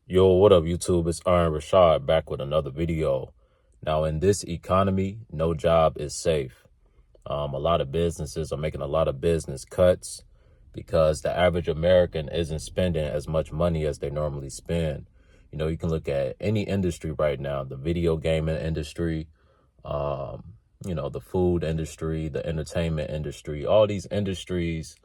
Yo, what up, YouTube? It's Richawd back with another video. Now, in this economy, no job is safe. A lot of businesses are making a lot of business cuts because the average American isn't spending as much money as they normally spend. You know, you can look at any industry right now, the video gaming industry, the food industry, the entertainment industry. All these industries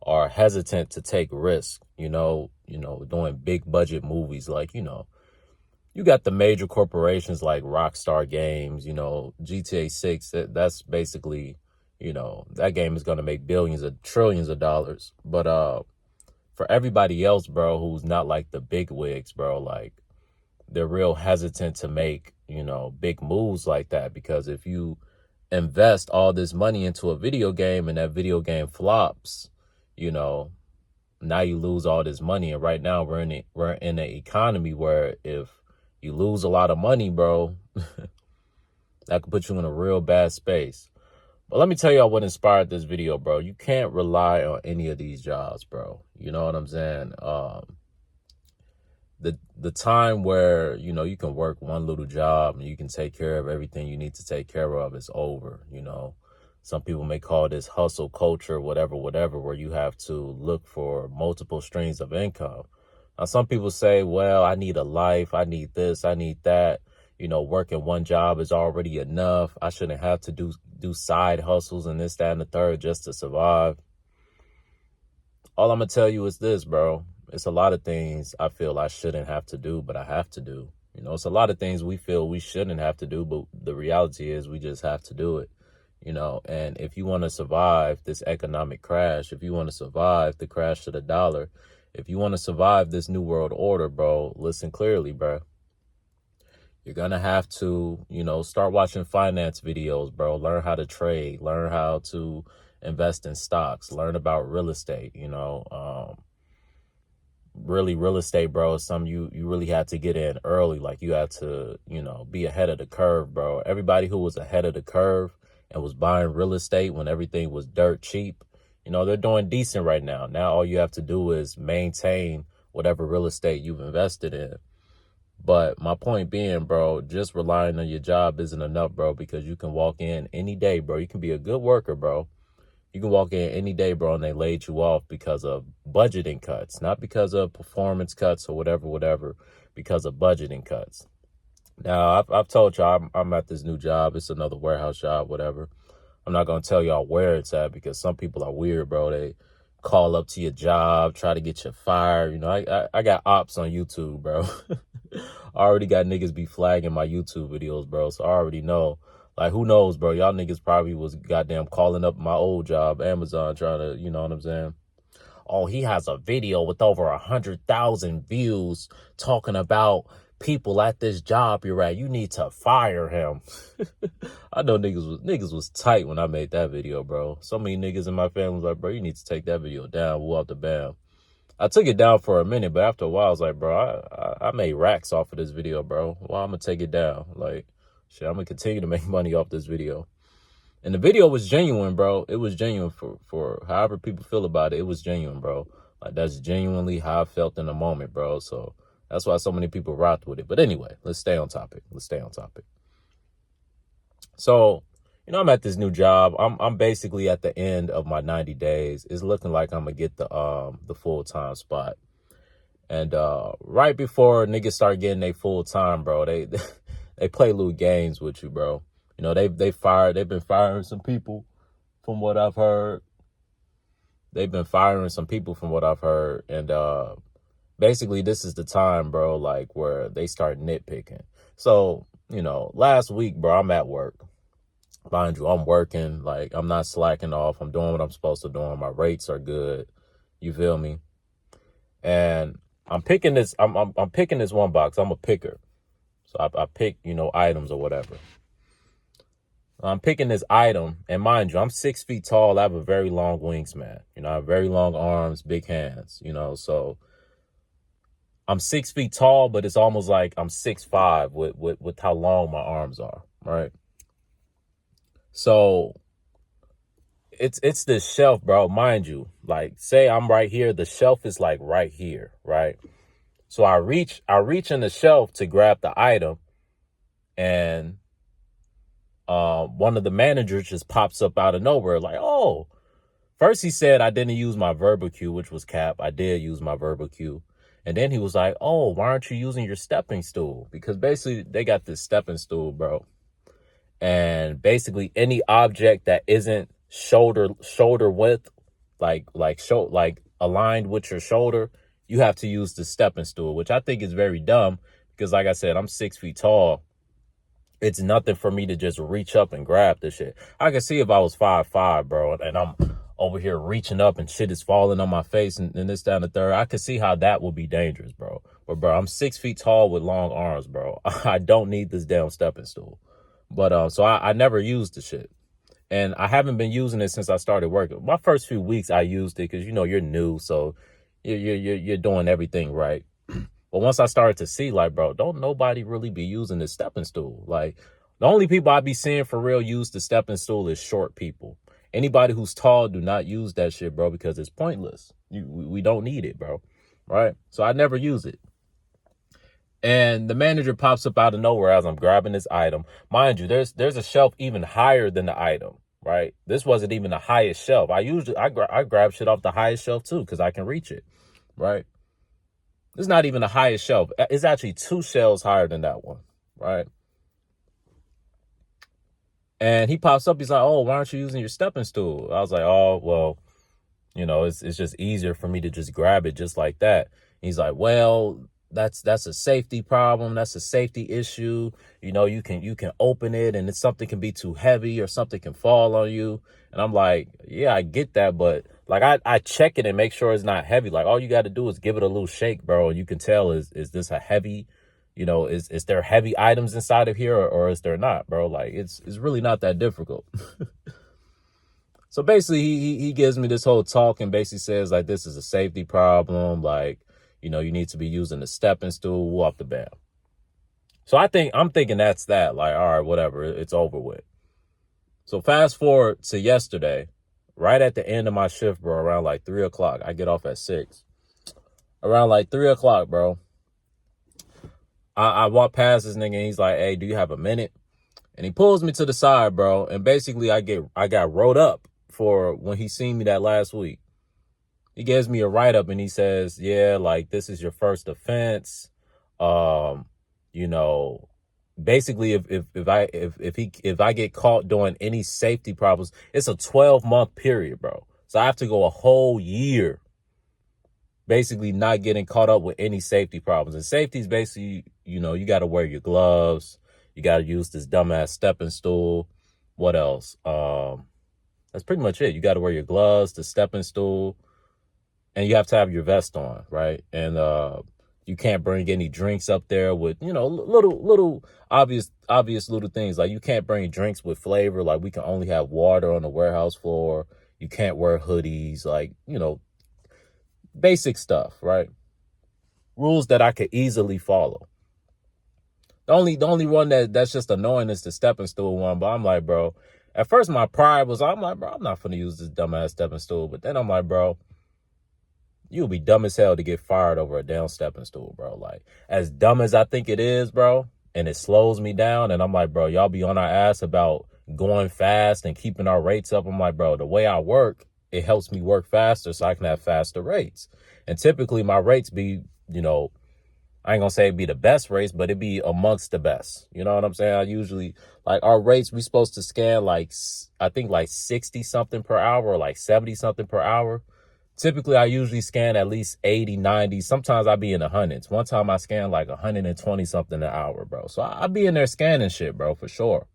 are hesitant to take risks, doing big budget movies like, you got the major corporations like Rockstar Games, GTA 6, that's basically, that game is going to make billions of trillions of dollars. But for everybody else, bro, who's not like the big wigs, bro, like they're real hesitant to make, big moves like that, because if you invest all this money into a video game and that video game flops, now you lose all this money. And right now we're in an economy where if you lose a lot of money, bro, that could put you in a real bad space. But let me tell y'all what inspired this video, bro. You can't rely on any of these jobs, bro. You know what I'm saying? The time where, you can work one little job and you can take care of everything you need to take care of is over. Some people may call this hustle culture, whatever, where you have to look for multiple streams of income. Now, some people say, well, I need a life. I need this. I need that. Working one job is already enough. I shouldn't have to do side hustles and this, that, and the third just to survive. All I'm going to tell you is this, bro. It's a lot of things I feel I shouldn't have to do, but I have to do. It's a lot of things we feel we shouldn't have to do, but the reality is we just have to do it. And if you want to survive this economic crash, if you want to survive the crash of the dollar, if you want to survive this new world order, bro, listen clearly, bro. You're going to have to, start watching finance videos, bro. Learn how to trade, learn how to invest in stocks, learn about real estate, really real estate, bro, is something you really had to get in early. Like you had to, be ahead of the curve, bro. Everybody who was ahead of the curve and was buying real estate when everything was dirt cheap, they're doing decent right now. Now all you have to do is maintain whatever real estate you've invested in. But my point being, bro, just relying on your job isn't enough, bro, because you can walk in any day, bro. You can be a good worker, bro. You can walk in any day, bro, and they laid you off because of budgeting cuts, not because of performance cuts or whatever, because of budgeting cuts. Now, I've told y'all I'm at this new job. It's another warehouse job, whatever. I'm not going to tell y'all where it's at because some people are weird, bro. They call up to your job, try to get you fired. I got ops on YouTube, bro. I already got niggas be flagging my YouTube videos, bro. So I already know. Like, who knows, bro? Y'all niggas probably was goddamn calling up my old job, Amazon, trying to, you know what I'm saying? Oh, he has a video with over 100,000 views talking about people at this job you're at. You need to fire him. I know niggas was tight when I made that video, bro. So many niggas in my family was like, bro, you need to take that video down. Woo out the bam. I took it down for a minute, but after a while, I was like, bro, I made racks off of this video, bro. Why I'm gonna take it down? Like, shit, I'm gonna continue to make money off this video. And the video was genuine, bro. It was genuine for however people feel about it. It was genuine, bro. Like, that's genuinely how I felt in the moment, bro. So that's why so many people rocked with it. But anyway, let's stay on topic. So, I'm at this new job. I'm basically at the end of my 90 days. It's looking like I'm gonna get the full-time spot. And right before niggas start getting their full-time, bro, they they play little games with you, bro. They've been firing some people from what I've heard. And basically this is the time, bro, like where they start nitpicking. So, last week, bro, I'm at work. Mind you, I'm working, like I'm not slacking off. I'm doing what I'm supposed to do. My rates are good. You feel me? And I'm picking this, I'm picking this one box. I'm a picker. So I pick, items or whatever. I'm picking this item, and mind you, I'm 6 feet tall. I have a very long wingspan. I have very long arms, big hands, so I'm 6 feet tall, but it's almost like I'm 6'5" with how long my arms are, right? So it's this shelf, bro, mind you, like say I'm right here, the shelf is like right here, right? So I reach in the shelf to grab the item, and one of the managers just pops up out of nowhere like, oh, first he said I didn't use my verbal cue, which was cap. I did use my verbal cue. And then he was like, oh, why aren't you using your stepping stool? Because basically they got this stepping stool, bro. And basically any object that isn't shoulder width, like aligned with your shoulder, you have to use the stepping stool, which I think is very dumb because, like I said, I'm 6 feet tall. It's nothing for me to just reach up and grab this shit. I can see if I was 5'5", bro, and I'm over here reaching up and shit is falling on my face and this, down the third. I could see how that would be dangerous, bro. But, bro, I'm 6 feet tall with long arms, bro. I don't need this damn stepping stool. But so I never used the shit. And I haven't been using it since I started working. My first few weeks I used it because, you know, you're new, so you're doing everything right. But once I started to see, like, bro, don't nobody really be using the stepping stool. Like, the only people I be seeing for real use the stepping stool is short people. Anybody who's tall, do not use that shit, bro, because it's pointless. We don't need it, bro. Right? So I never use it. And the manager pops up out of nowhere as I'm grabbing this item. Mind you, there's a shelf even higher than the item, right? This wasn't even the highest shelf. I grab shit off the highest shelf too because I can reach it, right? It's not even the highest shelf. It's actually 2 shelves higher than that one, right? And he pops up. He's like, oh, why aren't you using your stepping stool? I was like, oh, well, you know, it's just easier for me to just grab it just like that. He's like, well, that's a safety problem. That's a safety issue. You know, you can open it and something can be too heavy or something can fall on you. And I'm like, yeah, I get that. But like, I check it and make sure it's not heavy. Like, all you got to do is give it a little shake, bro. And you can tell, is this a heavy, you know, is there heavy items inside of here or is there not, bro? Like, it's really not that difficult. So basically he gives me this whole talk and basically says like, this is a safety problem. Like, you know, you need to be using the stepping stool off the bat. So I'm thinking that's that. Like, all right, whatever, it's over with. So fast forward to yesterday, right at the end of my shift, bro, around like 3 o'clock. I get off at 6. Around like 3 o'clock, bro, I walk past this nigga and he's like, hey, do you have a minute? And he pulls me to the side, bro. And basically I got wrote up for when he seen me that last week. He gives me a write-up and he says, yeah, like, this is your first offense. You know, basically if I get caught doing any safety problems, it's a 12-month period, bro. So I have to go a whole year basically not getting caught up with any safety problems. And safety is basically, you know, you got to wear your gloves. You got to use this dumbass stepping stool. What else? That's pretty much it. You got to wear your gloves, the stepping stool. And you have to have your vest on, right? And you can't bring any drinks up there with, you know, little obvious little things. Like, you can't bring drinks with flavor. Like, we can only have water on the warehouse floor. You can't wear hoodies. Like, you know, basic stuff, right? Rules that I could easily follow. The only one that's just annoying is the stepping stool one. But I'm like, bro, at first my pride was, I'm like, bro, I'm not finna use this dumbass stepping stool. But then I'm like, bro, you'll be dumb as hell to get fired over a damn stepping stool, bro. Like, as dumb as I think it is, bro, and it slows me down, and I'm like, bro, y'all be on our ass about going fast and keeping our rates up. I'm like, bro, the way I work, it helps me work faster so I can have faster rates. And typically my rates be, you know, I ain't gonna say it'd be the best rates, but it'd be amongst the best. You know what I'm saying? I usually, like, our rates, we supposed to scan like, I think like 60 something per hour or like 70 something per hour. Typically, I usually scan at least 80, 90. Sometimes I be in the hundreds. One time I scanned like 120 something an hour, bro. So I be in there scanning shit, bro, for sure.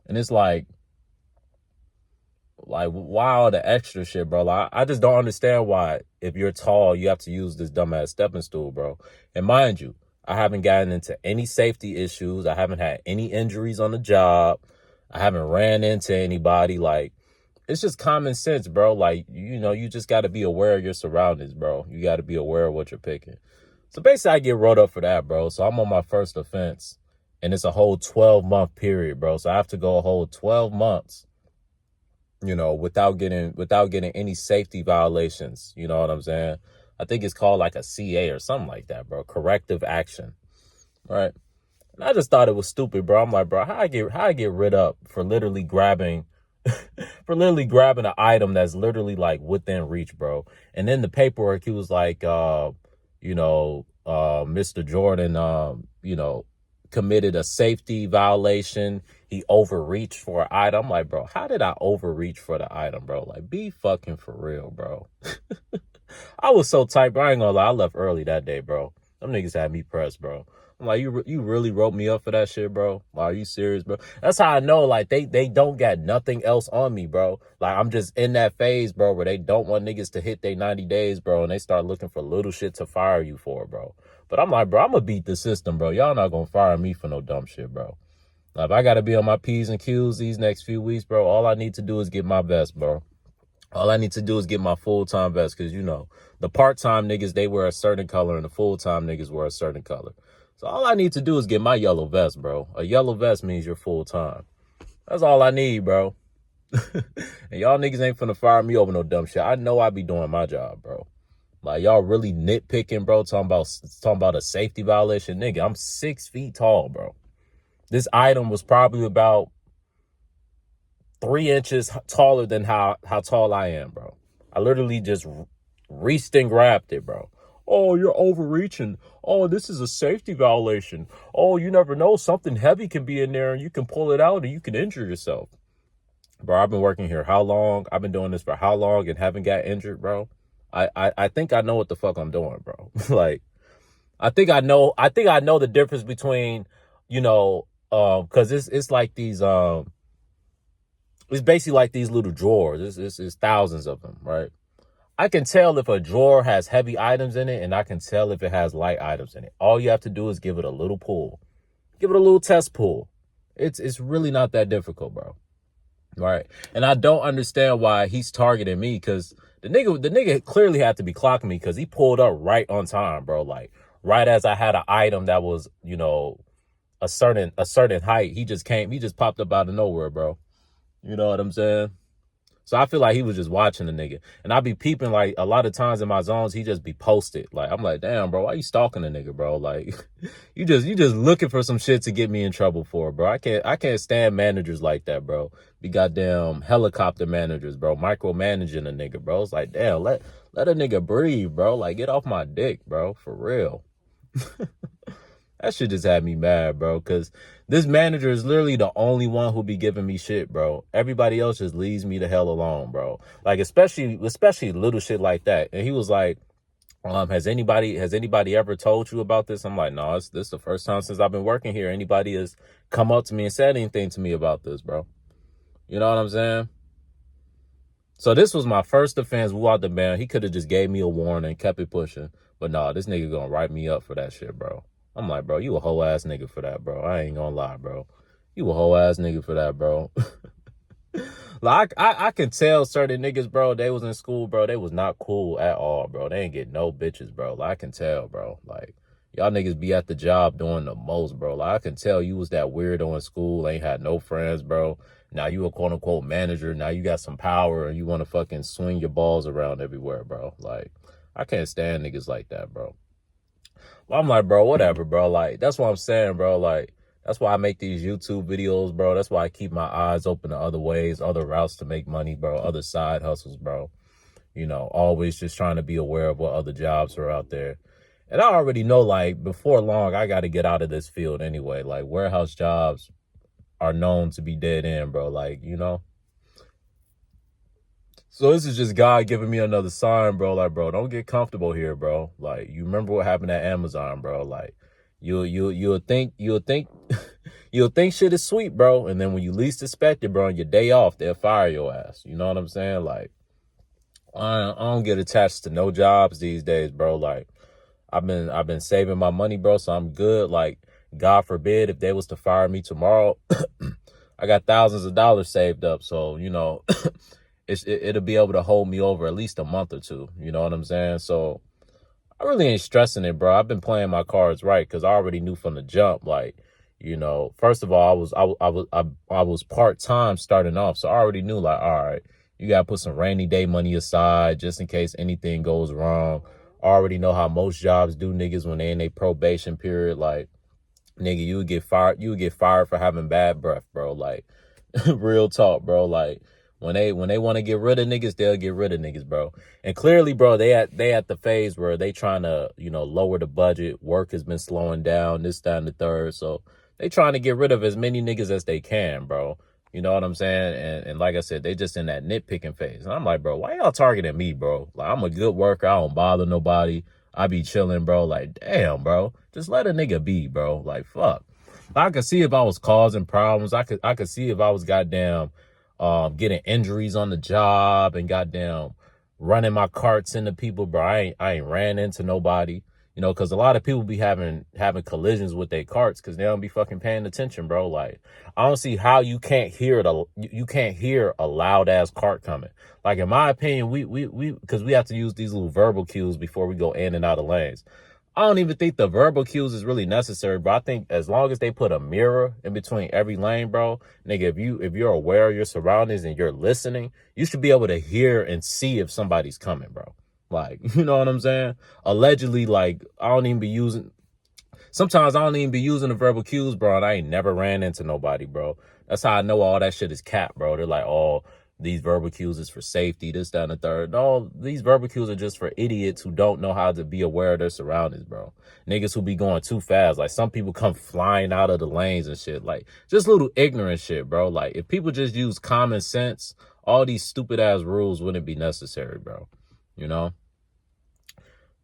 And it's like, why all the extra shit, bro? Like, I just don't understand why, if you're tall, you have to use this dumbass stepping stool, bro. And mind you, I haven't gotten into any safety issues. I haven't had any injuries on the job. I haven't ran into anybody. Like, it's just common sense, bro. Like, you know, you just got to be aware of your surroundings, bro. You got to be aware of what you're picking. So basically, I get wrote up for that, bro. So I'm on my first offense, and it's a whole 12-month period, bro. So I have to go a whole 12 months, you know, without getting any safety violations. You know what I'm saying? I think it's called like a CA or something like that, bro. Corrective action, right? And I just thought it was stupid, bro. I'm like, bro, how I get rid up for literally grabbing an item that's literally like within reach, bro. And then the paperwork, he was like, Mr. Jordan, committed a safety violation. He overreached for an item. I'm like, bro, how did I overreach for the item, bro? Like, be fucking for real, bro. I was so tight, bro. I ain't gonna lie. I left early that day, bro. Them niggas had me pressed, bro. I'm like, you really wrote me up for that shit, bro? Like, are you serious, bro? That's how I know, like, they don't got nothing else on me, bro. Like, I'm just in that phase, bro, where they don't want niggas to hit their 90 days, bro, and they start looking for little shit to fire you for, bro. But I'm like, bro, I'm gonna beat the system, bro. Y'all not gonna fire me for no dumb shit, bro. Like, if I gotta be on my P's and Q's these next few weeks, bro, all I need to do is get my vest, bro. All I need to do is get my full-time vest, because, the part-time niggas, they wear a certain color, and the full-time niggas wear a certain color. So all I need to do is get my yellow vest, bro. A yellow vest means you're full-time. That's all I need, bro. And y'all niggas ain't finna fire me over no dumb shit. I know I be doing my job, bro. Like, y'all really nitpicking, bro, talking about a safety violation. Nigga, I'm 6 feet tall, bro. This item was probably about 3 inches taller than how tall I am, bro. I literally just reached and grabbed it, bro. Oh, you're overreaching. Oh, this is a safety violation. Oh, you never know. Something heavy can be in there and you can pull it out and you can injure yourself. Bro, I've been working here how long? I've been doing this for how long and haven't got injured, bro? I think I know what the fuck I'm doing, bro. Like, I think I know the difference between, because it's like these, it's basically like these little drawers. It's thousands of them, right? I can tell if a drawer has heavy items in it, and I can tell if it has light items in it. All you have to do is give it a little pull. Give it a little test pull. It's really not that difficult, bro. Right? And I don't understand why he's targeting me, because the nigga clearly had to be clocking me, because he pulled up right on time, bro. Like, right as I had an item that was, a certain height, he just popped up out of nowhere, bro. You know what I'm saying? So I feel like he was just watching the nigga. And I be peeping, like, a lot of times in my zones, he just be posted. Like, I'm like, damn, bro, why you stalking the nigga, bro? Like, you just looking for some shit to get me in trouble for, bro. I can't stand managers like that, bro. Be goddamn helicopter managers, bro. Micromanaging a nigga, bro. It's like, damn, let a nigga breathe, bro. Like, get off my dick, bro. For real. That shit just had me mad, bro, because this manager is literally the only one who be giving me shit, bro. Everybody else just leaves me the hell alone, bro. Like, especially little shit like that. And he was like, has anybody ever told you about this? I'm like, no, this is the first time since I've been working here anybody has come up to me and said anything to me about this, bro. You know what I'm saying? So this was my first offense. Woo out the band. He could have just gave me a warning, kept it pushing. But no, this nigga gonna write me up for that shit, bro. I'm like, bro, you a whole ass nigga for that, bro. I ain't gonna lie, bro. You a whole ass nigga for that, bro. Like, I can tell certain niggas, bro, they was in school, bro. They was not cool at all, bro. They ain't get no bitches, bro. Like, I can tell, bro. Like, y'all niggas be at the job doing the most, bro. Like, I can tell you was that weirdo in school, ain't had no friends, bro. Now you a quote unquote manager. Now you got some power and you want to fucking swing your balls around everywhere, bro. Like, I can't stand niggas like that, bro. Well, I'm like, bro, whatever, bro. Like, that's what I'm saying, bro. Like, that's why I make these YouTube videos, bro. That's why I keep my eyes open to other ways, other routes to make money, bro. Other side hustles, bro. Always just trying to be aware of what other jobs are out there. And I already know, like, before long, I got to get out of this field anyway. Like, warehouse jobs are known to be dead end, bro. Like, So this is just God giving me another sign, bro. Like, bro, don't get comfortable here, bro. Like, you remember what happened at Amazon, bro. Like, you'll think you'll think shit is sweet, bro. And then when you least expect it, bro, on your day off, they'll fire your ass. You know what I'm saying? Like, I don't get attached to no jobs these days, bro. Like, I've been saving my money, bro, so I'm good. Like, God forbid if they was to fire me tomorrow, I got thousands of dollars saved up. So, it'll be able to hold me over at least a month or two. You know what I'm saying? So I really ain't stressing it, bro. I've been playing my cards right, because I already knew from the jump. Like, first of all, I was part-time starting off, so I already knew, like, all right, you gotta put some rainy day money aside just in case anything goes wrong. I already know how most jobs do niggas when they in their probation period. Like, nigga, you would get fired. You would get fired for having bad breath, bro. Like, real talk, bro. Like, when they want to get rid of niggas, they'll get rid of niggas, bro. And clearly, bro, they at the phase where they trying to, lower the budget. Work has been slowing down, this, that, and the third. So they trying to get rid of as many niggas as they can, bro. You know what I'm saying? And like I said, they just in that nitpicking phase. And I'm like, bro, why y'all targeting me, bro? Like, I'm a good worker. I don't bother nobody. I be chilling, bro. Like, damn, bro. Just let a nigga be, bro. Like, fuck. I could see if I was causing problems. I could see if I was goddamn getting injuries on the job and goddamn running my carts into people, bro. I ain't ran into nobody. Because a lot of people be having collisions with their carts because they don't be fucking paying attention, bro. Like, I don't see how you can't hear you can't hear a loud ass cart coming. Like, in my opinion, we because we have to use these little verbal cues before we go in and out of lanes. I don't even think the verbal cues is really necessary, bro. I think as long as they put a mirror in between every lane, bro, nigga, if you're aware of your surroundings and you're listening, you should be able to hear and see if somebody's coming, bro. Like, you know what I'm saying? Allegedly, like, sometimes I don't even be using the verbal cues, bro, and I ain't never ran into nobody, bro. That's how I know all that shit is cap, bro. They're like, oh, these verbal cues is for safety, this, that, and the third. No, these verbal cues are just for idiots who don't know how to be aware of their surroundings, bro. Niggas who be going too fast. Like, some people come flying out of the lanes and shit. Like, just little ignorant shit, bro. Like, if people just use common sense, all these stupid ass rules wouldn't be necessary, bro.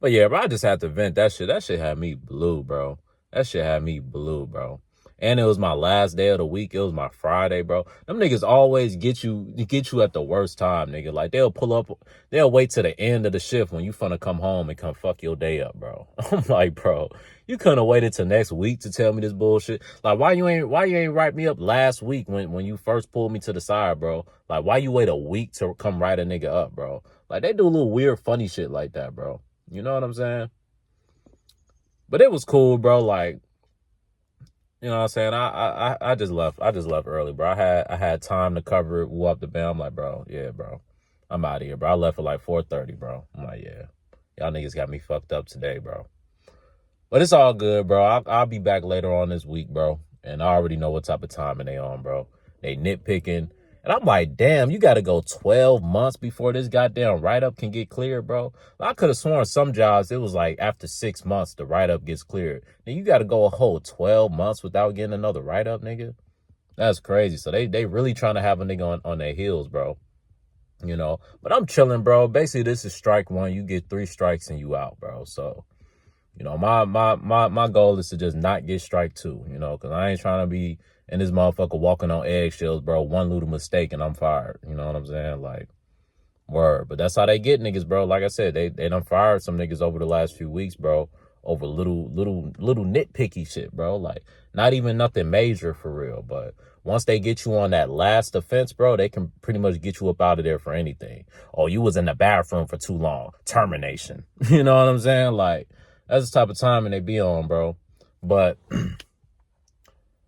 But yeah, bro, I just had to vent that shit. That shit had me blue, bro. That shit had me blue, bro. And it was my last day of the week. It was my Friday, bro. Them niggas always get you at the worst time, nigga. Like, they'll wait till the end of the shift when you finna come home and come fuck your day up, bro. I'm like, bro, you couldn't have waited till next week to tell me this bullshit. Like, why you ain't write me up last week when you first pulled me to the side, bro? Like, why you wait a week to come write a nigga up, bro? Like, they do a little weird, funny shit like that, bro. You know what I'm saying? But it was cool, bro. Like, you know what I'm saying? I just left. I just left early, bro. I had time to cover it, woo up the band. I'm like, bro, yeah, bro. I'm out of here, bro. I left at like 4:30, bro. I'm like, yeah. Y'all niggas got me fucked up today, bro. But it's all good, bro. I'll be back later on this week, bro. And I already know what type of timing they on, bro. They nitpicking. And I'm like, damn, you got to go 12 months before this goddamn write-up can get cleared, bro. I could have sworn some jobs, it was like after 6 months, the write-up gets cleared. Now you got to go a whole 12 months without getting another write-up, nigga. That's crazy. So they really trying to have a nigga on their heels, bro. But I'm chilling, bro. Basically, this is strike one. You get 3 strikes and you out, bro. So, my goal is to just not get strike 2, because I ain't trying to be in this motherfucker walking on eggshells, bro. One little mistake and I'm fired. You know what I'm saying? Like, word. But that's how they get niggas, bro. Like I said, they done fired some niggas over the last few weeks, bro, over little nitpicky shit, bro. Like, not even nothing major for real. But once they get you on that last offense, bro, they can pretty much get you up out of there for anything. Oh, you was in the bathroom for too long. Termination. You know what I'm saying? Like, that's the type of timing they be on, bro. But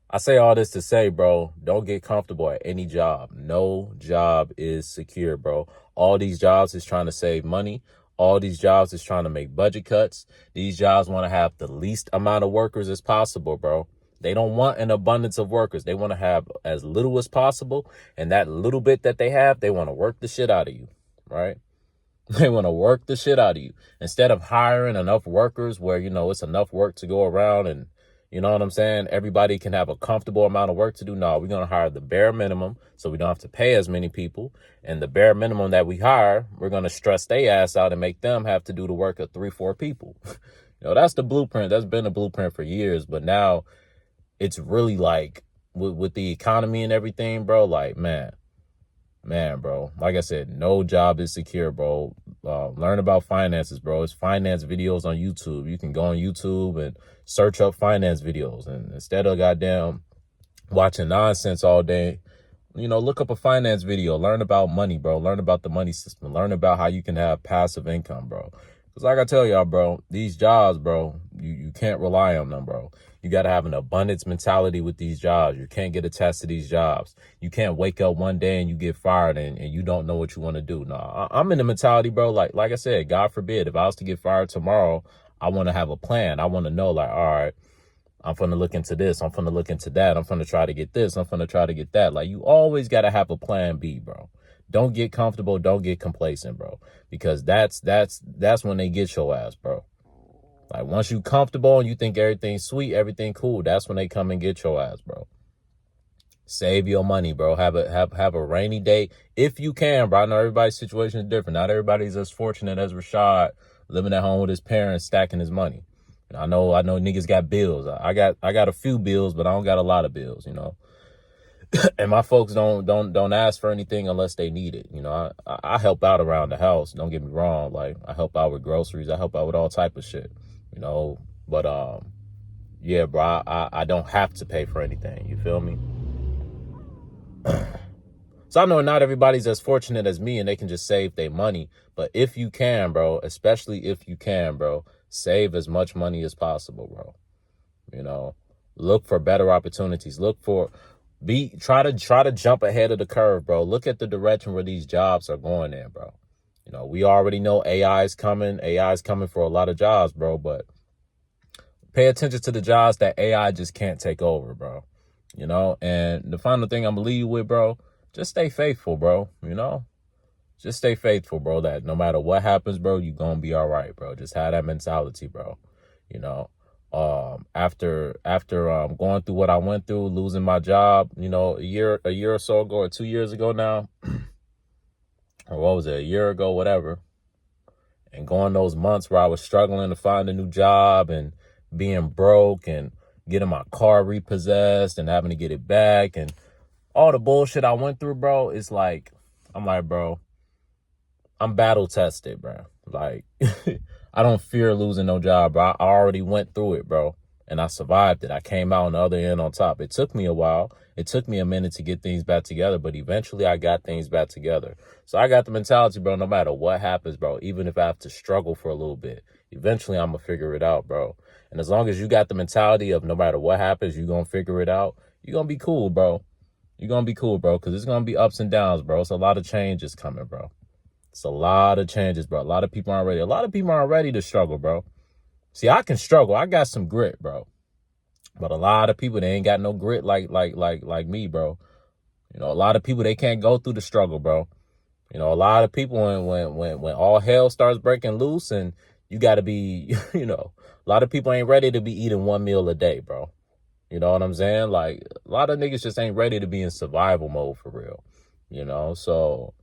I say all this to say, bro, don't get comfortable at any job. No job is secure, bro. All these jobs is trying to save money. All these jobs is trying to make budget cuts. These jobs want to have the least amount of workers as possible, bro. They don't want an abundance of workers. They want to have as little as possible. And that little bit that they have, they want to work the shit out of you, right? They want to work the shit out of you. Instead of hiring enough workers where, it's enough work to go around and, you know what I'm saying, everybody can have a comfortable amount of work to do. No, we're going to hire the bare minimum so we don't have to pay as many people. And the bare minimum that we hire, we're going to stress their ass out and make them have to do the work of 3-4 people. That's the blueprint. That's been the blueprint for years. But now it's really like with the economy and everything, bro, like, man, bro, like I said, no job is secure, bro. Learn about finances, bro. It's finance videos on YouTube. You can go on YouTube and search up finance videos. And instead of goddamn watching nonsense all day, look up a finance video. Learn about money, bro. Learn about the money system. Learn about how you can have passive income, bro. Cause like I tell y'all, bro, these jobs, bro, you can't rely on them, bro. You got to have an abundance mentality with these jobs. You can't get attached to these jobs. You can't wake up one day and you get fired and you don't know what you want to do. No, I'm in the mentality, bro. Like I said, God forbid, if I was to get fired tomorrow, I want to have a plan. I want to know, like, all right, I'm going to look into this. I'm going to look into that. I'm going to try to get this. I'm going to try to get that. Like, you always got to have a plan B, bro. Don't get comfortable. Don't get complacent, bro. Because that's when they get your ass, bro. Like, once you comfortable and you think everything's sweet, everything cool, that's when they come and get your ass, bro. Save your money, bro. Have a rainy day if you can, bro. I know everybody's situation is different. Not everybody's as fortunate as Richawd, living at home with his parents, stacking his money. I know niggas got bills. I got a few bills, but I don't got a lot of bills, you know. And my folks don't ask for anything unless they need it. You know, I help out around the house. Don't get me wrong. Like, I help out with groceries. I help out with all type of shit, you know. But yeah, bro, I don't have to pay for anything. You feel me? So I know not everybody's as fortunate as me and they can just save their money. But if you can, bro, especially if you can, bro, save as much money as possible, bro. You know, look for better opportunities. Try to jump ahead of the curve, bro. Look at the direction where these jobs are going in, bro. You know, we already know AI is coming. AI is coming for a lot of jobs, bro. But pay attention to the jobs that AI just can't take over, bro. You know, and the final thing I'm gonna leave you with, bro, just stay faithful, bro. You know, just stay faithful, bro. That no matter what happens, bro, you're gonna be all right, bro. Just have that mentality, bro. You know, after going through what I went through, losing my job, you know, a year or so ago, or 2 years ago now, or what was it, a year ago, whatever, and going those months where I was struggling to find a new job and being broke and getting my car repossessed and having to get it back and all the bullshit I went through, bro, it's like, I'm like, bro, I'm battle tested, bro. Like, I don't fear losing no job, bro. I already went through it, bro. And I survived it. I came out on the other end on top. It took me a while. It took me a minute to get things back together, but eventually I got things back together. So I got the mentality, bro, no matter what happens, bro, even if I have to struggle for a little bit, eventually I'm going to figure it out, bro. And as long as you got the mentality of no matter what happens, you're going to figure it out, you're going to be cool, bro. You're going to be cool, bro, because it's going to be ups and downs, bro. It's a lot of changes coming, bro. It's a lot of changes, bro. A lot of people aren't ready to struggle, bro. See, I can struggle. I got some grit, bro. But a lot of people, they ain't got no grit like me, bro. You know, a lot of people, they can't go through the struggle, bro. You know, a lot of people, when all hell starts breaking loose and you got to be, you know, a lot of people ain't ready to be eating one meal a day, bro. You know what I'm saying? Like, a lot of niggas just ain't ready to be in survival mode for real, you know? So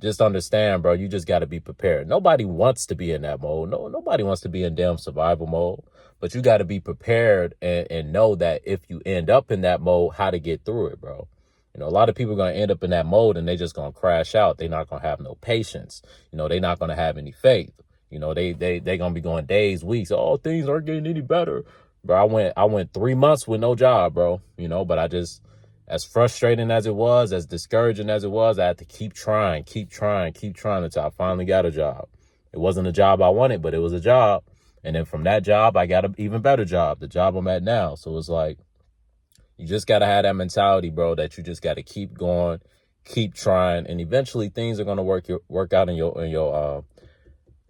just understand, bro, you just got to be prepared. Nobody wants to be in that mode. Nobody wants to be in damn survival mode. But you got to be prepared and know that if you end up in that mode, how to get through it, bro. You know, a lot of people are going to end up in that mode and they just going to crash out. They're not going to have no patience. You know, they're not going to have any faith. You know, they going to be going days, weeks. Oh, things aren't getting any better. Bro, I went 3 months with no job, bro. You know, but I just, as frustrating as it was, as discouraging as it was, I had to keep trying until I finally got a job. It wasn't a job I wanted, but it was a job. And then from that job, I got an even better job, the job I'm at now. So it's like, you just got to have that mentality, bro, that you just got to keep going, keep trying. And eventually things are going to work out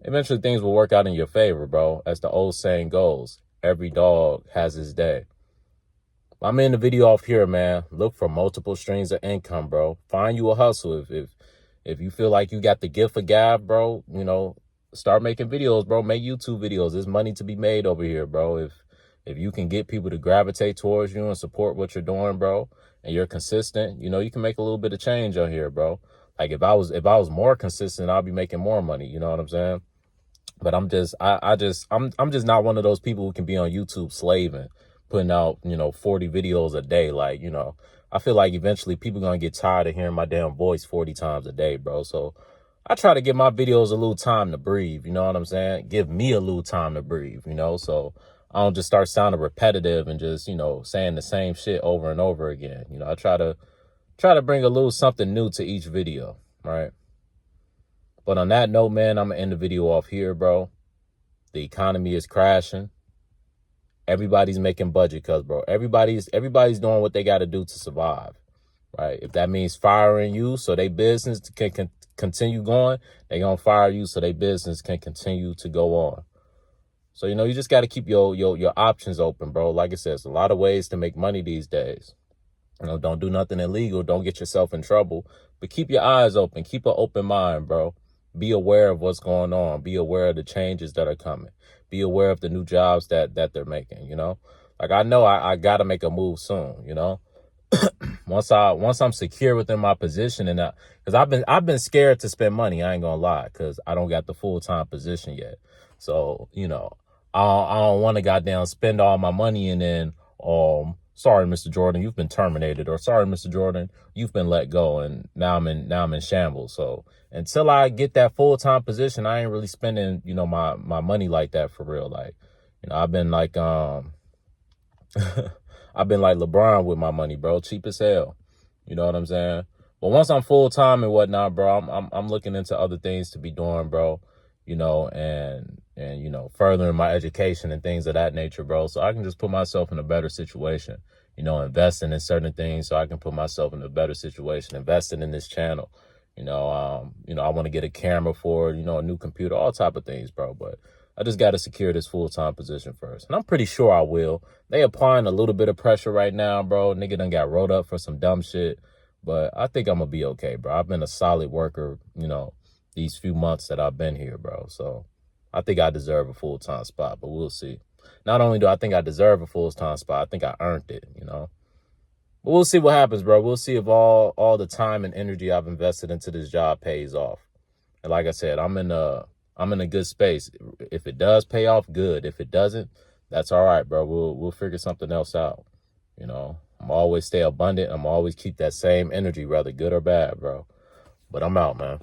eventually things will work out in your favor, bro. As the old saying goes, every dog has his day. I'm in the video off here, man. Look for multiple streams of income, bro. Find you a hustle. If you feel like you got the gift of gab, bro, you know, start making videos, bro. Make YouTube videos. There's money to be made over here, bro. If you can get people to gravitate towards you and support what you're doing, bro, and you're consistent, you know, you can make a little bit of change on here, bro. Like if I was more consistent, I'll be making more money. You know what I'm saying? But I'm just not one of those people who can be on YouTube slaving, putting out, you know, 40 videos a day. Like, you know, I feel like eventually people going to get tired of hearing my damn voice 40 times a day, bro. So I try to give my videos a little time to breathe. You know what I'm saying? Give me a little time to breathe, you know, so I don't just start sounding repetitive and just, you know, saying the same shit over and over again. You know, I try to bring a little something new to each video, right? But on that note, man, I'm gonna end the video off here, bro. The economy is crashing. Everybody's making budget cuts, bro. Everybody's doing what they got to do to survive, right? If that means firing you so they business can continue going, they gonna fire you so they business can continue to go on. So, you know, you just got to keep your options open, bro. Like I said, there's a lot of ways to make money these days. You know, don't do nothing illegal. Don't get yourself in trouble. But keep your eyes open. Keep an open mind, bro. Be aware of what's going on. Be aware of the changes that are coming. Be aware of the new jobs that they're making, you know. Like, I know I got to make a move soon, you know. Once I'm secure within my position, and because I've been scared to spend money, I ain't gonna lie, because I don't got the full-time position yet. So, you know, I don't want to goddamn spend all my money and then sorry, Mr. Jordan, you've been terminated, or sorry, Mr. Jordan, you've been let go, and now I'm in shambles. So until I get that full-time position, I ain't really spending, you know, my money like that for real. Like, you know, I've been like I've been like LeBron with my money, bro. Cheap as hell. You know what I'm saying? But once I'm full time and whatnot, bro, I'm looking into other things to be doing, bro. You know, and you know, furthering my education and things of that nature, bro. So I can just put myself in a better situation. You know, investing in certain things so I can put myself in a better situation. Investing in this channel. You know, I want to get a camera for it, you know, a new computer, all type of things, bro. But I just got to secure this full-time position first. And I'm pretty sure I will. They applying a little bit of pressure right now, bro. Nigga done got rolled up for some dumb shit. But I think I'm going to be okay, bro. I've been a solid worker, you know, these few months that I've been here, bro. So I think I deserve a full-time spot, but we'll see. Not only do I think I deserve a full-time spot, I think I earned it, you know. But we'll see what happens, bro. We'll see if all the time and energy I've invested into this job pays off. And like I said, I'm in a good space. If it does pay off, good. If it doesn't, that's all right, bro. We'll figure something else out. You know, I'm always stay abundant. I'm always keep that same energy, whether good or bad, bro. But I'm out, man.